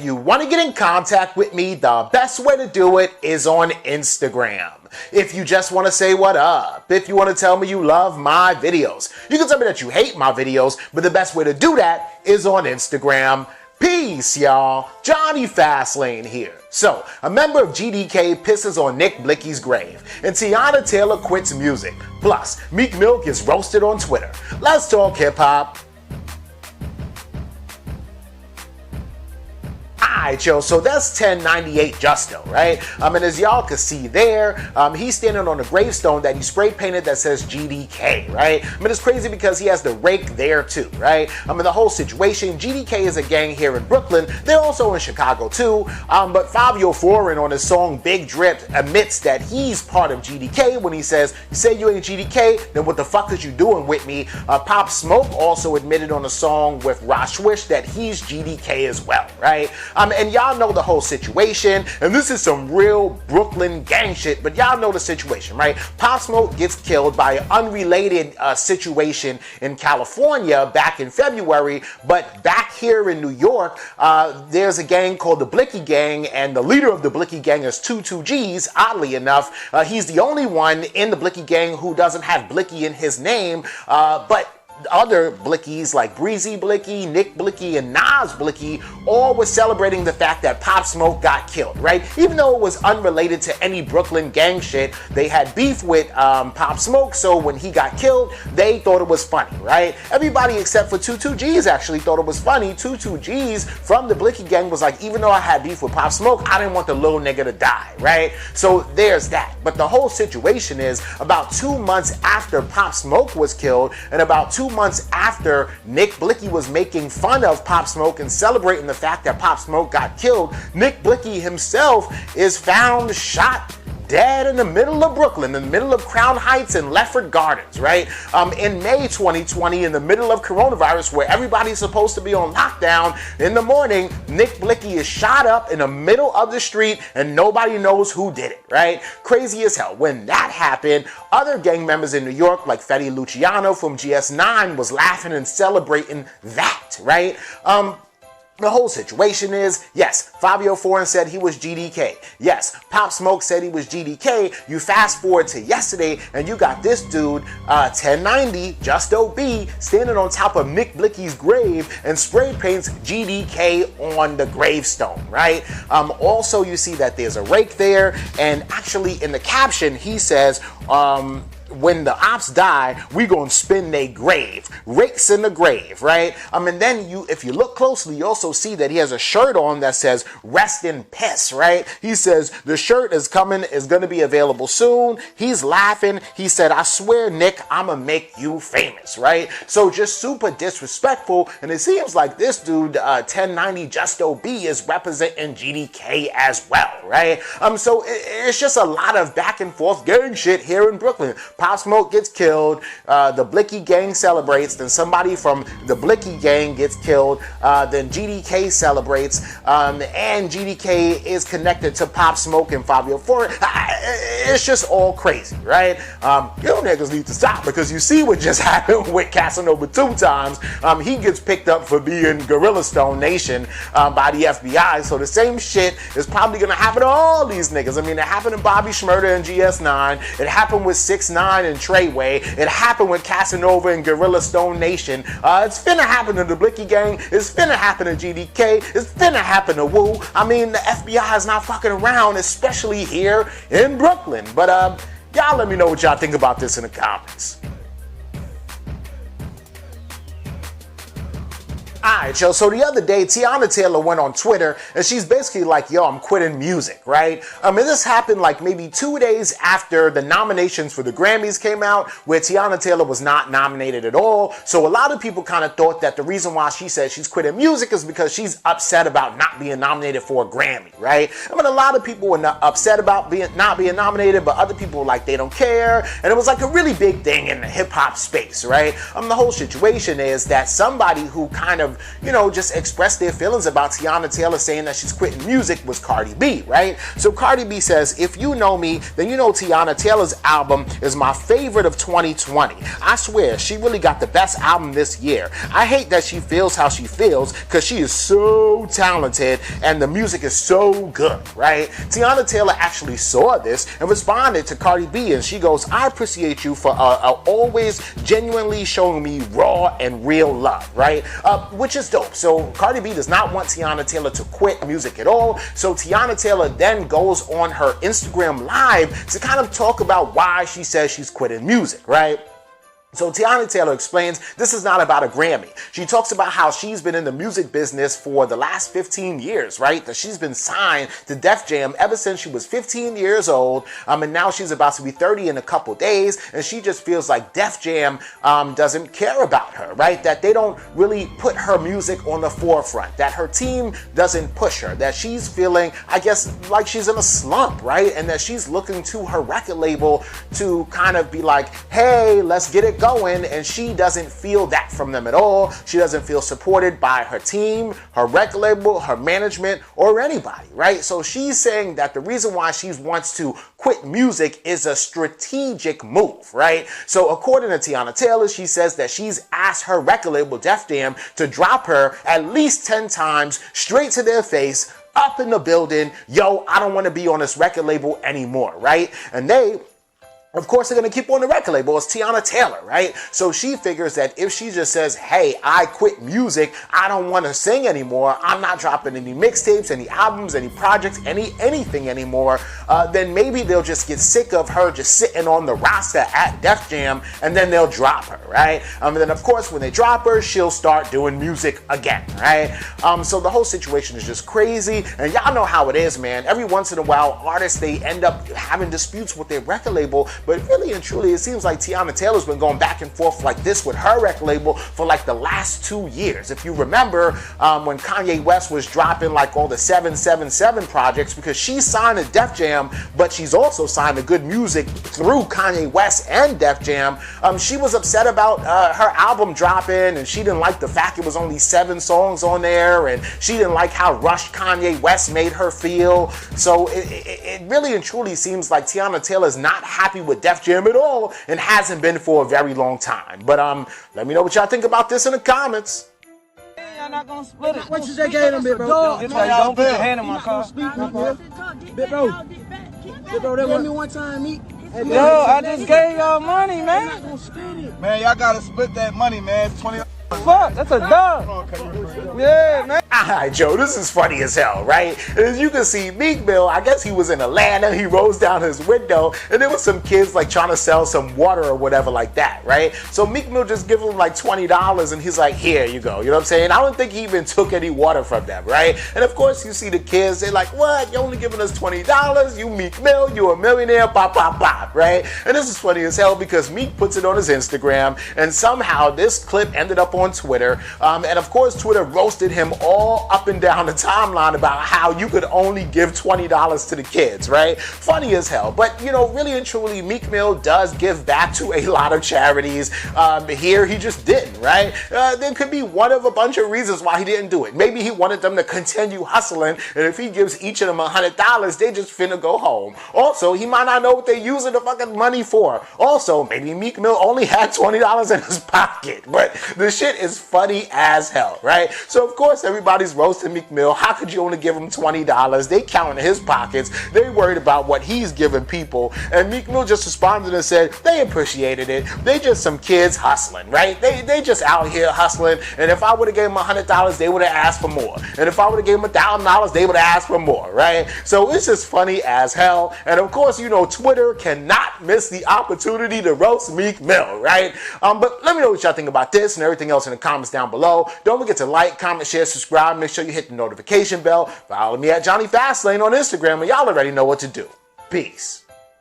if you want to get in contact with me, the best way to do it is on Instagram. If you just want to say what up, if you want to tell me you love my videos, you can tell me that you hate my videos, but the best way to do that is on Instagram. Peace, y'all. Jonny Fastlane here. So, a member of GDK pisses on Nick Blixky's grave, and Teyana Taylor quits music. Plus, Meek Mill gets roasted on Twitter. Let's talk hip-hop. Alright, yo, so that's 1098 Justo, right? And as y'all can see there, he's standing on a gravestone that he spray painted that says GDK, right? It's crazy because he has the rake there too, right? The whole situation, GDK is a gang here in Brooklyn. They're also in Chicago too, but Fabio Foreign on his song Big Drip admits that he's part of GDK when he says, you say you ain't GDK, then what the fuck is you doing with me? Pop Smoke also admitted on a song with Rosh Wish that he's GDK as well, right? And y'all know the whole situation, and this is some real Brooklyn gang shit, but y'all know the situation, right? Pop Smoke gets killed by an unrelated situation in California back in February, but back here in New York, there's a gang called the Blixky Gang, and the leader of the Blixky Gang is 22G's, oddly enough. He's the only one in the Blixky Gang who doesn't have Blixky in his name, but other Blickys like Breezy Blixky, Nick Blixky, and Nas Blixky all were celebrating the fact that Pop Smoke got killed, right? Even though it was unrelated to any Brooklyn gang shit, they had beef with Pop Smoke, so when he got killed, they thought it was funny, right? Everybody except for 22G's actually thought it was funny. 22G's from the Blixky Gang was like, even though I had beef with Pop Smoke, I didn't want the little nigga to die, right? So there's that. But the whole situation is about 2 months after Pop Smoke was killed, and about 2 months after Nick Blixky was making fun of Pop Smoke and celebrating the fact that Pop Smoke got killed, Nick Blixky himself is found shot dead in the middle of Brooklyn, in the middle of Crown Heights and Lefford Gardens, right? In May 2020, in the middle of coronavirus, where everybody's supposed to be on lockdown, in the morning, Nick Blixky is shot up in the middle of the street and nobody knows who did it, right? Crazy as hell. When that happened, other gang members in New York, like Fetty Luciano from GS9, was laughing and celebrating that, right? The whole situation is, yes, Fabio Foreign said he was GDK. Yes, Pop Smoke said he was GDK. You fast forward to yesterday, and you got this dude, 1090, Justo B, standing on top of Nick Blixky's grave and spray paints GDK on the gravestone, right? Also, you see that there's a rake there, and actually in the caption, he says, when the ops die, we gonna spin they grave. Rakes in the grave, right? And then if you look closely, you also see that he has a shirt on that says rest in piss, right? He says the shirt is gonna be available soon. He's laughing. He said, I swear, Nick, I'ma make you famous, right? So just super disrespectful, and it seems like this dude, 1090 Justo B, is representing GDK as well, right? So it's just a lot of back and forth gang shit here in Brooklyn. Pop Smoke gets killed, the Blixky Gang celebrates, then somebody from the Blixky Gang gets killed, then GDK celebrates, and GDK is connected to Pop Smoke and Fabio Foreign. It's just all crazy, right? You niggas need to stop, because you see what just happened with Casanova 2 times. He gets picked up for being Gorilla Stone Nation by the FBI, so the same shit is probably gonna happen to all these niggas. It happened to Bobby Shmurda and GS9, it happened with 6ix9ine and Treyway, it happened with Casanova and Gorilla Stone Nation, it's finna happen to the Blixky Gang, it's finna happen to GDK, it's finna happen to Wu. The FBI is not fucking around, especially here in Brooklyn. But y'all let me know what y'all think about this in the comments. Alright, yo, so the other day, Teyana Taylor went on Twitter, and she's basically like, yo, I'm quitting music, right? And this happened like maybe 2 days after the nominations for the Grammys came out, where Teyana Taylor was not nominated at all. So a lot of people kind of thought that the reason why she said she's quitting music is because she's upset about not being nominated for a Grammy, right? A lot of people were not upset about not being nominated, but other people were like, they don't care. And it was like a really big thing in the hip-hop space, right? The whole situation is that somebody who kind of of, just expressed their feelings about Teyana Taylor saying that she's quitting music was Cardi B, right? So Cardi B says, if you know me, then you know Teyana Taylor's album is my favorite of 2020. I swear, she really got the best album this year. I hate that she feels how she feels because she is so talented and the music is so good, right? Teyana Taylor actually saw this and responded to Cardi B, and she goes, I appreciate you for always genuinely showing me raw and real love, right? Which is dope. So Cardi B does not want Teyana Taylor to quit music at all. So Teyana Taylor then goes on her Instagram Live to kind of talk about why she says she's quitting music, right? So Teyana Taylor explains this is not about a Grammy. She talks about how she's been in the music business for the last 15 years, right? That she's been signed to Def Jam ever since she was 15 years old, and now she's about to be 30 in a couple days, and she just feels like Def Jam doesn't care about her, right? That they don't really put her music on the forefront, that her team doesn't push her, that she's feeling, I guess, like she's in a slump, right? And that she's looking to her record label to kind of be like, hey, let's get it going, and she doesn't feel that from them at all. She doesn't feel supported by her team, her record label, her management, or anybody, right? So she's saying that the reason why she wants to quit music is a strategic move, right? So according to Teyana Taylor, she says that she's asked her record label, Def Jam, to drop her at least 10 times straight to their face, up in the building, yo, I don't want to be on this record label anymore, right? And they, of course, they're going to keep on the record label. It's Teyana Taylor, right? So she figures that if she just says, hey, I quit music, I don't want to sing anymore, I'm not dropping any mixtapes, any albums, any projects, anything anymore, then maybe they'll just get sick of her just sitting on the roster at Def Jam, and then they'll drop her, right? And then, of course, when they drop her, she'll start doing music again, right? So the whole situation is just crazy, and y'all know how it is, man. Every once in a while, artists, they end up having disputes with their record label. But really and truly, it seems like Teyana Taylor's been going back and forth like this with her record label for like the last 2 years. If you remember, when Kanye West was dropping like all the 777 projects, because she signed to Def Jam, but she's also signed to Good Music through Kanye West and Def Jam, she was upset about her album dropping, and she didn't like the fact it was only 7 songs on there, and she didn't like how rushed Kanye West made her feel. So it really and truly seems like Teyana Taylor's not happy with Def Jam at all, and hasn't been for a very long time. But let me know what y'all think about this in the comments. Y'all not gonna split it. What you just gave him, big bro? Don't put your hand in my car. Big bro, that was me one time, Meek. Hey, Yo, I just gave y'all money, I'm man. not gonna split it. Man, y'all gotta split that money, man. It's 20. Fuck, that's a dog. Yeah, man. Alright, Joe, this is funny as hell, right? As you can see, Meek Mill, I guess he was in Atlanta, he rolls down his window, and there was some kids like trying to sell some water or whatever like that, right? So Meek Mill just gives him like $20, and he's like, here you go, you know what I'm saying? I don't think he even took any water from them, right? And of course, you see the kids, they're like, what? You're only giving us $20? You Meek Mill, you a millionaire, pop, pop, pop, right? And this is funny as hell because Meek puts it on his Instagram, and somehow this clip ended up on Twitter, and of course, Twitter roasted him all up and down the timeline about how you could only give $20 to the kids, right? Funny as hell. But, you know, really and truly, Meek Mill does give back to a lot of charities. Here, he just didn't, right? There could be one of a bunch of reasons why he didn't do it. Maybe he wanted them to continue hustling, and if he gives each of them $100, they just finna go home. Also, he might not know what they're using the fucking money for. Also, maybe Meek Mill only had $20 in his pocket, but the shit is funny as hell, right? So, of course, everybody's roasting Meek Mill. How could you only give him $20? They counting his pockets. They worried about what he's giving people. And Meek Mill just responded and said they appreciated it. They just some kids hustling, right? They just out here hustling. And if I would have gave them $100, they would have asked for more. And if I would have gave them $1,000, they would have asked for more, right? So it's just funny as hell. And of course, you know, Twitter cannot miss the opportunity to roast Meek Mill, right? But let me know what y'all think about this and everything else in the comments down below. Don't forget to like, comment, share, subscribe. Make sure you hit the notification bell. Follow me at Johnny Fastlane on Instagram, and y'all already know what to do. Peace.